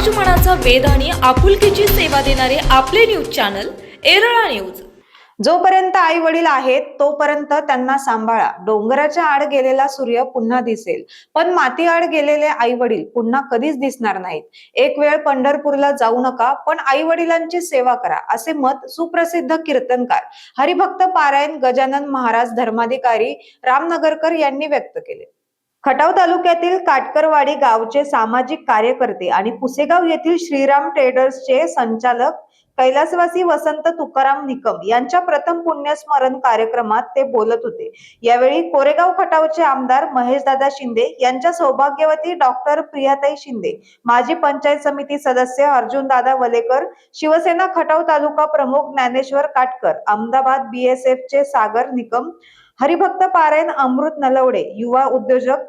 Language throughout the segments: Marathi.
मनाचा वेध आणि आपुलकीची सेवा देणारे आपले न्यूज चॅनल एरळा न्यूज। जोपर्यंत आई वडील आहेत तोपर्यंत त्यांना सांभाळा। डोंगराच्या आड गेलेला सूर्य पुन्हा दिसेल, पण माती आड गेलेले आई वडील पुन्हा कधीच दिसणार नाहीत। एक वेळ पंढरपूरला जाऊ नका, पण आई वडिलांची सेवा करा, असे मत सुप्रसिद्ध कीर्तनकार हरिभक्त पारायण गजानन महाराज धर्माधिकारी रामनगरकर यांनी व्यक्त केले। खटाव तालुक्यातील काटकरवाडी गावचे सामाजिक कार्यकर्ते आणि पुसेगाव येथील श्रीराम ट्रेडर्सचे संचालक कैलासवासी वसंत तुकाराम निकम यांच्या प्रथम पुण्यस्मरण कार्यक्रमात ते बोलत होते। यावेळी कोरेगाव खटावचे आमदार महेशदादा शिंदे यांच्या सौभाग्यवती डॉक्टर प्रियाताई शिंदे, माजी पंचायत समिती सदस्य अर्जुनदादा वलेकर, शिवसेना खटाव तालुका प्रमुख ज्ञानेश्वर काटकर, अहमदाबाद BSF चे सागर निकम, हरिभक्त पारायण अमृत नलवडे, युवा उद्योजक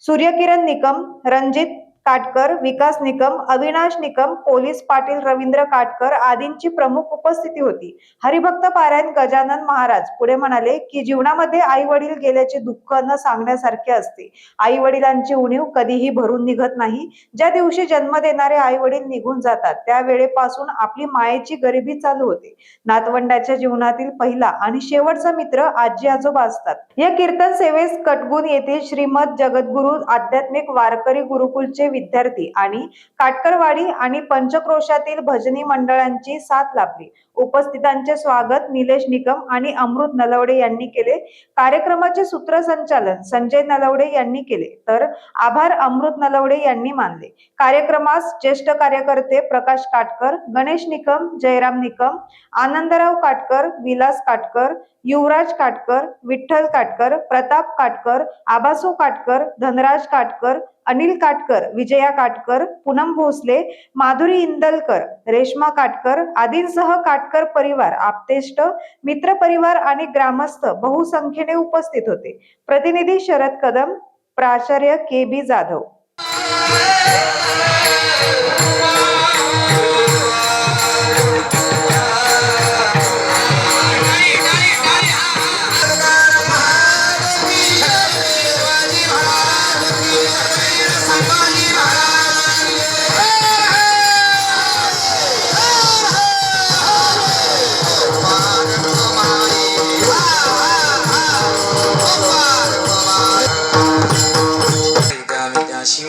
सूर्यकिरण निकम, रणजित काटकर, विकास निकम, अविनाश निकम, पोलीस पाटील रवींद्र काटकर आदींची प्रमुख उपस्थिती होती। हरिभक्त पारायण गजानन महाराज पुढे म्हणाले की जीवनामध्ये आई वडील गेल्याचे दुःख न सांगण्यासारखे असते। आई वडिलांची उणीव कधीही भरून निघत नाही। ज्या दिवशी जन्म देणारे आई वडील निघून जातात त्या वेळेपासून आपली मायेची गरिबी चालू होते। नातवंडाच्या जीवनातील पहिला आणि शेवटचा मित्र आजी आजोबा असतात। या कीर्तन सेवेस कटगुण येथील श्रीमद जगद्गुरु आध्यात्मिक वारकरी गुरुकुलचे विद्यार्थी आणि काटकरवाडी आणि पंचक्रोशातील भजनी मंडळांची साथ लाभली। उपस्थितांचे स्वागत निलेश निकम आणि अमृत नलवडे यांनी केले। कार्यक्रमाचे सूत्रसंचालन संजय नलवडे यांनी केले, तर आभार अमृत नलवडे यांनी मानले। कार्यक्रमास ज्येष्ठ कार्यकर्ते प्रकाश काटकर, गणेश निकम, जयराम निकम, आनंदराव काटकर, विलास काटकर, युवराज काटकर, विठ्ठल काटकर, प्रताप काटकर, आबासो काटकर, धनराज काटकर, अनिल काटकर, विजया काटकर, पूनम भोसले, माधुरी इंदलकर, रेश्मा काटकर आदींसह काटकर परिवार, आप्तेष्ट, मित्र परिवार आणि ग्रामस्थ बहुसंख्येने उपस्थित होते। प्रतिनिधी शरद कदम, प्राचार्य KB जाधव।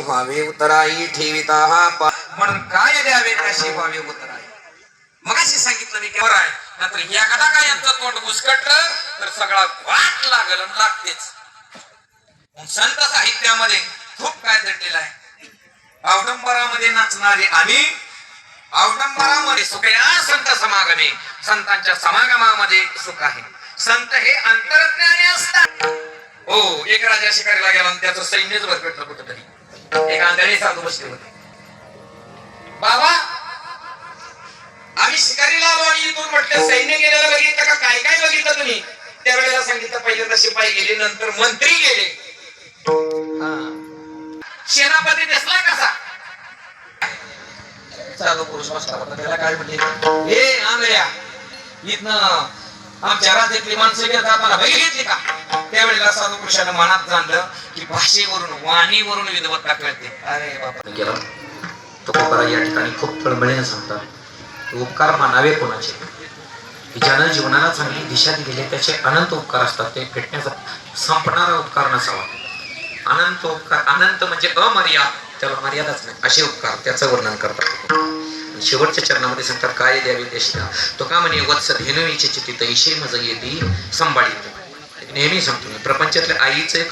व्हावे उतराई ठेविता म्हणून काय द्यावे त्याशी व्हावे उतराई। मगाशी सांगितलं मी केवर आहे, नंतर एकदा काय यांचं तोंड घुसकटलं तर सगळा वाट लागल लागतेच। संत साहित्यामध्ये खूप काय दडलेलं आहे। औडंबरामध्ये नाचणारे आणि औडंबरामध्ये सुख आहे। संत समागमे, संतांच्या समागमामध्ये सुख आहे। संत हे अंतर्ज्ञानी असतात। हो, एक राजा शिकारीला गेला आणि त्याचं सैन्यच भरकटलं कुठेतरी। एक आंधळे साधू बसले होते। बाबा, आम्ही शिकारीला आलो आणि इथून म्हटलं सैन्य गेलेलं बघितलं का? काय काय बघितलं तुम्ही? त्यावेळेला सांगितलं पहिल्यांदा शिपाई गेले, नंतर मंत्री गेले, सेनापती दिसला कसा? साधू पुरुष बसला होता। त्याला काय म्हटले, हे आंधळ्या, इथनं आमच्या राज्यातली माणसं घेतात, आम्हाला बघितली का? त्यावेळेला साधू पुरुषानं मनात जाणलं की भाषेवरून, वाणीवरून विद्वत्ता कळते। अरे बाबा, गेला तुकोबरा या ठिकाणी खूप तळमळीने सांगतात, उपकार मानावे कोणाचे? ज्यानं जीवनाला चांगली दिशा दिलेली त्याचे अनंत उपकार असतात। ते भेटण्याचा संपणारा उपकार नसावा। अनंत उपकार, अनंत म्हणजे अमर्याद, त्याला मर्यादाच नाही असे उपकार, त्याचं वर्णन करतात। शेवटच्या चरणामध्ये सांगतात, काय द्यावे देशला तो का म्हणे वत्स धेनुवीचे चित्ती तैशे मज येती सांभाळीत। नेहमी सांगतो मी, प्रपंचातल्या आईचं एक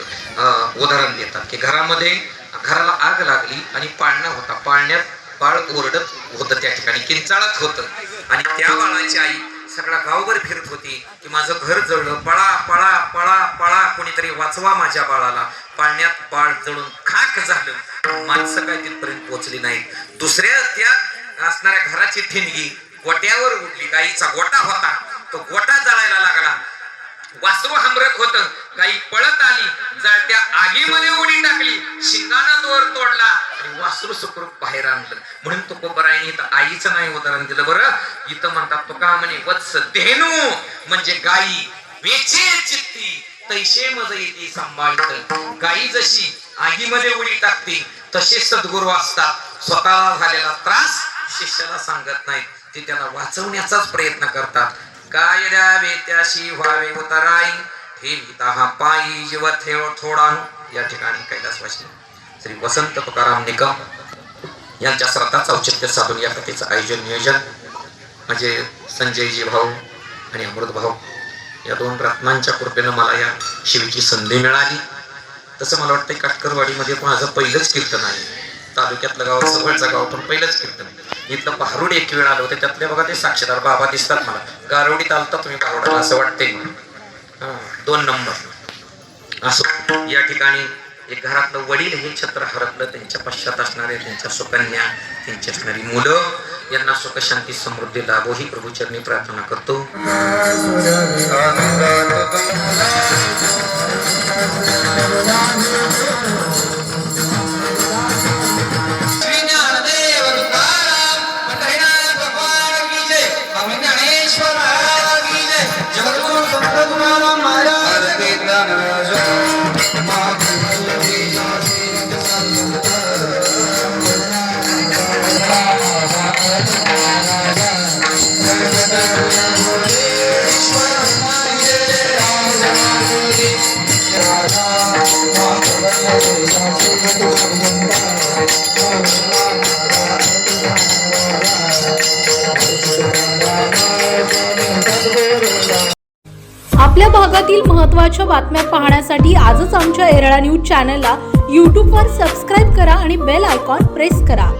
उदाहरण देतात की घराला आग लागली आणि पाळणा होता, पाळण्यात बाळ ओरडत होतं, त्या ठिकाणी किंचाळत होतं आणि त्या बाळाची आई सगळा गावभर फिरत होती की माझं घर जळलं, पळा पळा पळा पळा, कोणीतरी वाचवा माझ्या बाळाला। पाळण्यात बाळ जळून खाक झालं, माणसं काय तिथपर्यंत पोहोचली नाही। दुसऱ्या त्या असणाऱ्या घराची ठिणगी गोट्यावर उडली, गाईचा गोटा होता, तो गोटा जळायला लागला, वासरू हमरत होत, गाई पळत आली, जळत्या आगीमध्ये उडी टाकली, शिंगानं दोर तोडला आणि वासरू सुखरूप बाहेर आणलं। म्हणून तुकोबरायने इथं आईचं नाही उदाहरण दिलं बरं, इथं म्हणतात तो का म्हणे वत्स धेनू म्हणजे गाई, वेचे चित्ती तैशे मज येते सांभाळत। गाई जशी आगीमध्ये उडी टाकते तसे सद्गुरू असतात, स्वतःला झालेला त्रास शिष्याला सांगत नाहीत, ते त्याला वाचवण्याचाच प्रयत्न करतात. काय द्यावे त्याशी व्हावे उतराई, ठेविता हा पायी जीव ठेव थोडा. या ठिकाणी कैलासवासी श्री वसंत तुकाराम निकम यांच्या श्रद्धाचं औचित्य साधून या कथेचं आयोजन नियोजन म्हणजे संजयजी भाऊ आणि अमृत भाऊ या दोन रत्नांच्या कृपेनं मला या शिवीची संधी मिळाली. तसं मला वाटतं काटकरवाडीमध्ये माझं पहिलंच कीर्तन आहे. तालुक्यातलं गाव, जवळचं गाव, पण पहिलंच कीर्तन. इथलं पहारूड एक वेळ आलं होतं, त्यातले बघा ते साक्षीदार बाबा दिसतात मला. गारवडीत आलता तुम्ही पहारूडला असं वाटतंय मला. 2 नंबर असो. या ठिकाणी एक घरातलं वडील हे छत्र हरपलं, त्यांच्या पश्चात असणारे त्यांच्या सुकन्या, त्यांची असणारी मुलं यांना सुख शांती समृद्धी लाभो ही प्रभूचरणी प्रार्थना करतो. आपल्या भागातील महत्त्वाच्या बातम्या पाहण्यासाठी आजच आमच्या एरळा न्यूज चॅनलला यूट्यूबवर सबस्क्राईब करा आणि बेल आयकॉन प्रेस करा.